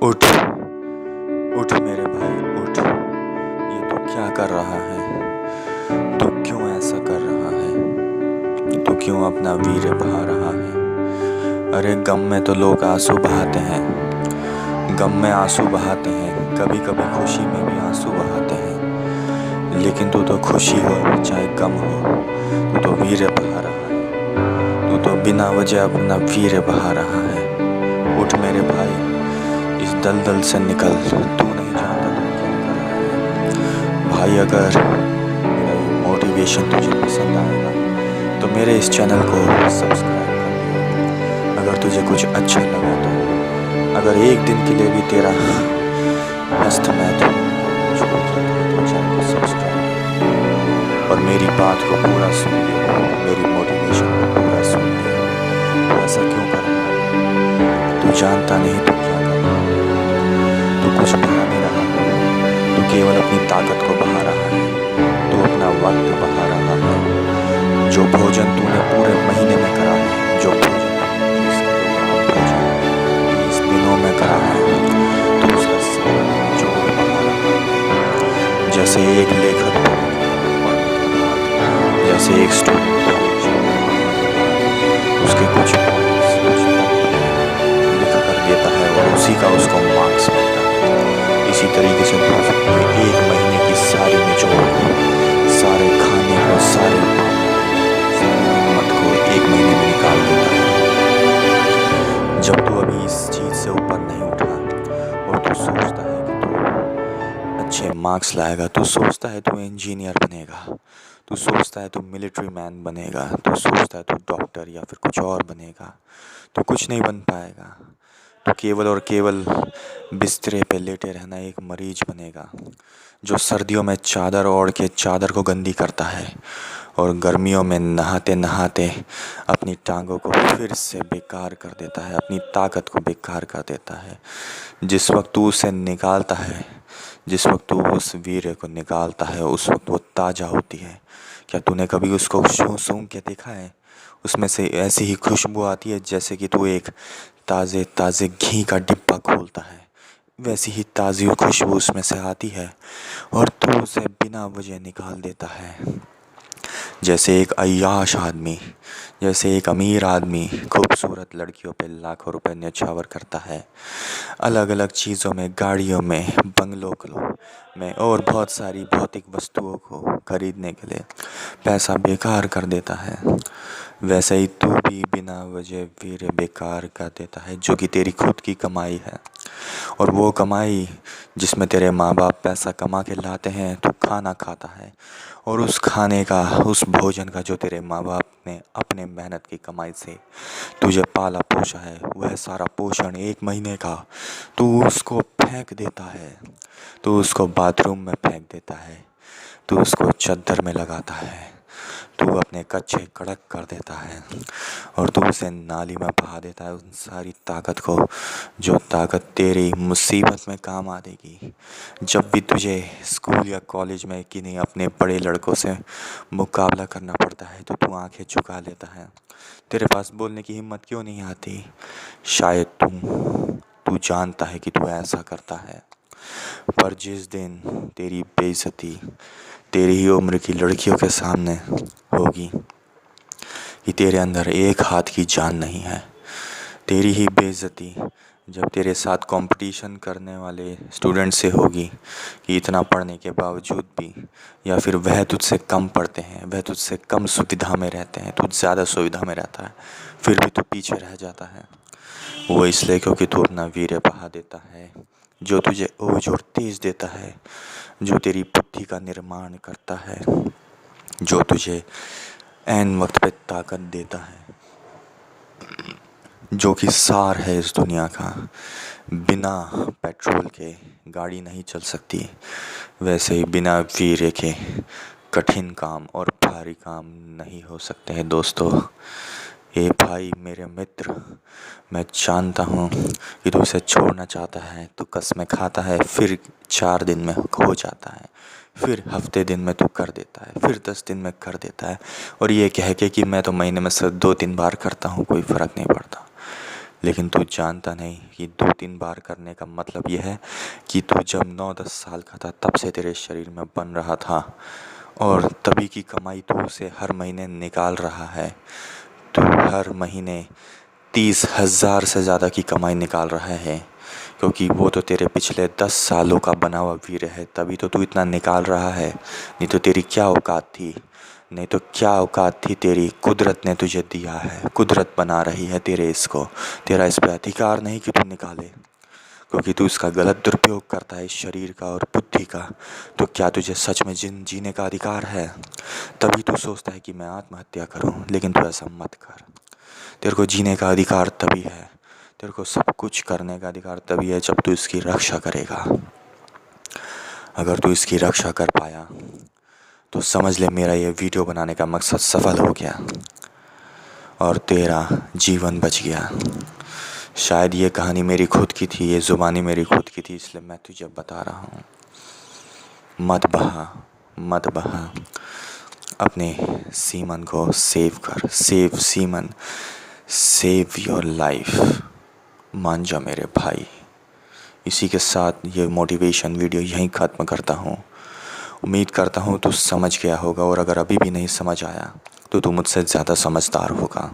उठ उठ मेरे भाई उठ। ये तू क्या कर रहा है? तू क्यों ऐसा कर रहा है? तू क्यों अपना वीर बहा रहा है? अरे गम में तो लोग आंसू बहाते हैं, गम में आंसू बहाते हैं, कभी कभी खुशी में भी आंसू बहाते हैं। लेकिन तू तो खुशी हो चाहे गम हो, तू तो वीर बहा रहा है। तू तो बिना वजह अपना वीर बहा रहा है। उठ मेरे भाई, इस दलदल से निकल। तू नहीं जानता तू क्या कर रहा है। भाई अगर मेरा ये मोटिवेशन तुझे पसंद आएगा तो मेरे इस चैनल को सब्सक्राइब कर दियो। अगर तुझे कुछ अच्छा लगा तो अगर एक दिन के लिए भी तेरा अस्तमैत छोड़ दिया तो चैनल को सब्सक्राइब कर दियो और मेरी बात को पूरा सुन लियो, मेरी मोटिवेशन को पूरा सुन लियो। तो ऐसा क्यों कर रहा है? तू जानता नहीं तू क्या कर रहा है। तू कुछ बहा नहीं रहा, तू केवल अपनी ताकत को बहा रहा है। तू अपना वक्त बहा रहा है। जो भोजन तूने पूरे महीने में करा है, जो भोजन तूने 30 दिनों में करा है, तू उसका सारा निचोड़ बहा रहा है। जैसे एक लेखक जैसे एक स्टूडेंट उसके कुछ पॉइंट्स लिख कर देता है और उसी का उसको मार्क्स मिलता है। इसी तरीके से एक महीने की सारी निचोड़ को, सारे खाने को, सारी हिम्मत को एक महीने में निकाल देता है। जब तू अभी इस चीज़ से ऊपर नहीं उठा और तू सोचता है कि तू अच्छे मार्क्स लाएगा, तू सोचता है तू इंजीनियर बनेगा, तू सोचता है तू मिलिट्री मैन बनेगा, तू सोचता है तू डॉक्टर या फिर कुछ और बनेगा, तो कुछ नहीं बन पाएगा। तो केवल और केवल बिस्तरे पे लेटे रहना एक मरीज बनेगा जो सर्दियों में चादर ओढ़ के चादर को गंदी करता है और गर्मियों में नहाते नहाते अपनी टांगों को फिर से बेकार कर देता है, अपनी ताकत को बेकार कर देता है। जिस वक्त तू उसे निकालता है, जिस वक्त तू उस वीर को निकालता है, उस वक्त वो ताज़ा होती है। क्या तूने कभी उसको सूंघ के देखा है? उसमें से ऐसी ही खुशबू आती है जैसे कि तू एक ताज़े ताज़े घी का डिब्बा खोलता है, वैसी ही ताज़ी खुशबू उसमें से आती है और तू उसे बिना वजह निकाल देता है। जैसे एक अय्याश आदमी, जैसे एक अमीर आदमी खूबसूरत लड़कियों पे लाखों रुपए न्यौछावर करता है, अलग अलग चीज़ों में, गाड़ियों में, बंगलों में और बहुत सारी भौतिक वस्तुओं को खरीदने के लिए पैसा बेकार कर देता है। वैसे ही तू भी बिना वजह वीर बेकार कर देता है, जो कि तेरी खुद की कमाई है। और वो कमाई जिसमें तेरे माँ बाप पैसा कमा के लाते हैं, तू खाना खाता है और उस खाने का, उस भोजन का जो तेरे माँ बाप ने अपने मेहनत की कमाई से तुझे पाला पोसा है, वह सारा पोषण एक महीने का तू उसको फेंक देता है। तू उसको बाथरूम में फेंक देता है, तू उसको चद्दर में लगाता है, तू अपने कच्चे कड़क कर देता है और तू उसे नाली में बहा देता है उन सारी ताकत को, जो ताकत तेरी मुसीबत में काम आ देगी। जब भी तुझे स्कूल या कॉलेज में कि नहीं अपने बड़े लड़कों से मुकाबला करना पड़ता है तो तू आंखें झुका लेता है। तेरे पास बोलने की हिम्मत क्यों नहीं आती? शायद तू जानता है कि तू ऐसा करता है, पर जिस दिन तेरी बेइज्जती तेरी ही उम्र की लड़कियों के सामने होगी कि तेरे अंदर एक हाथ की जान नहीं है, तेरी ही बेइज्जती जब तेरे साथ कंपटीशन करने वाले स्टूडेंट से होगी कि इतना पढ़ने के बावजूद भी, या फिर वह तुझसे कम पढ़ते हैं, वह तुझसे कम सुविधा में रहते हैं, तुझ ज़्यादा सुविधा में रहता है, फिर भी तू पीछे रह जाता है। वो इसलिए क्योंकि तू अपना वीर्य बहा देता है, जो तुझे ओज और तेज देता है, जो तेरी बुद्धि का निर्माण करता है, जो तुझे ऐन वक्त पे ताकत देता है, जो कि सार है इस दुनिया का। बिना पेट्रोल के गाड़ी नहीं चल सकती, वैसे ही बिना वीर्य के कठिन काम और भारी काम नहीं हो सकते हैं दोस्तों। ए भाई मेरे मित्र, मैं जानता हूँ कि तू इसे छोड़ना चाहता है, तू कसमें खाता है, फिर 4 दिन में हो जाता है, फिर हफ्ते दिन में तू कर देता है, फिर 10 दिन में कर देता है और ये कह के कि मैं तो महीने में सिर्फ 2-3 बार करता हूँ, कोई फ़र्क नहीं पड़ता। लेकिन तू जानता नहीं कि 2-3 बार करने का मतलब यह है कि तू जब 9-10 साल का था तब से तेरे शरीर में बन रहा था और तभी की कमाई तू उसे हर महीने निकाल रहा है। तू हर महीने 30,000 से ज़्यादा की कमाई निकाल रहा है, क्योंकि वो तो तेरे पिछले 10 सालों का बना हुआ वीर है, तभी तो तू इतना निकाल रहा है। नहीं तो तेरी क्या औकात थी, नहीं तो क्या औकात थी तेरी। कुदरत ने तुझे दिया है, कुदरत बना रही है तेरे इसको। तेरा इस पे अधिकार नहीं कि तू निकाले, क्योंकि तू इसका गलत दुरुपयोग करता है, इस शरीर का और बुद्धि का। तो क्या तुझे सच में जीने का अधिकार है? तभी तू सोचता है कि मैं आत्महत्या करूं, लेकिन तू ऐसा मत कर। तेरे को जीने का अधिकार तभी है, तेरे को सब कुछ करने का अधिकार तभी है जब तू इसकी रक्षा करेगा। अगर तू इसकी रक्षा कर पाया तो समझ ले मेरा ये वीडियो बनाने का मकसद सफल हो गया और तेरा जीवन बच गया। शायद ये कहानी मेरी खुद की थी, ये ज़ुबानी मेरी खुद की थी, इसलिए मैं तुझे बता रहा हूँ। मत बहा, मत बहा। अपने सीमन को सेव कर, save semen, save your life. मान जा मेरे भाई। इसी के साथ ये मोटिवेशन वीडियो यहीं ख़त्म करता हूँ। उम्मीद करता हूँ तू समझ गया होगा, और अगर अभी भी नहीं समझ आया तो तू मुझसे ज़्यादा समझदार होगा।